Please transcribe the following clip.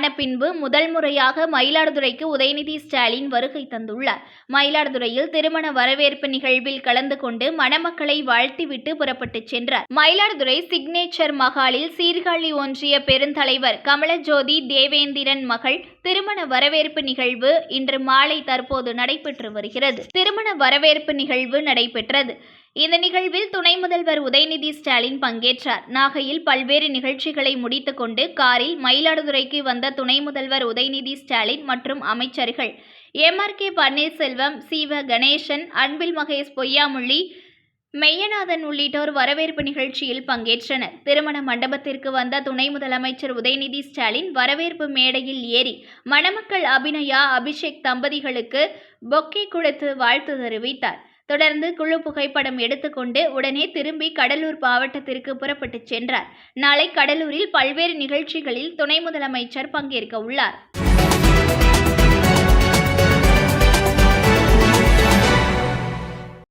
ஆன பின்பு முதல் முறையாக மயிலாடுதுறைக்கு உதயநிதி ஸ்டாலின் வருகை தந்துள்ளார். மயிலாடுதுறையில் திருமண வரவேற்பு நிகழ்வில் கலந்து கொண்டு மணமக்களை வாழ்த்திவிட்டு புறப்பட்டு சென்றார். மயிலாடுதுறை சிக்னேச்சர் மகாலில் சீர்காழி ஒன்றிய பெருந்தலைவர் கமலஜோதி தேவேந்திரன் மகள் திருமண வரவேற்பு நிகழ்வு இன்று மாலை தற்போது நடைபெற்று வருகிறது. திருமண வரவேற்பு நிகழ்வு நடைபெற்றது. இந்த நிகழ்வில் துணை முதல்வர் உதயநிதி ஸ்டாலின் பங்கேற்றார். நாகையில் பல்வேறு நிகழ்ச்சிகளை முடித்துக் கொண்டு காரில் மயிலாடுதுறைக்கு வந்த துணை முதல்வர் உதயநிதி ஸ்டாலின் மற்றும் அமைச்சர்கள் MRK பன்னீர்செல்வம், சீவ கணேசன், அன்பில் மகேஷ் பொய்யாமொழி, மெய்யநாதன் உள்ளிட்டோர் வரவேற்பு நிகழ்ச்சியில் பங்கேற்றனர். திருமண மண்டபத்திற்கு வந்த துணை முதலமைச்சர் உதயநிதி ஸ்டாலின் வரவேற்பு மேடையில் ஏறி மணமக்கள் அபிநயா, அபிஷேக் தம்பதிகளுக்கு பொக்கே கொடுத்து வாழ்த்து தெரிவித்தார். தொடர்ந்து குழு புகைப்படம் எடுத்துக்கொண்டு உடனே திரும்பி கடலூர் மாவட்டத்திற்கு புறப்பட்டு சென்றார். நாளை கடலூரில் பல்வேறு நிகழ்ச்சிகளில் துணை முதலமைச்சர் பங்கேற்க உள்ளார்.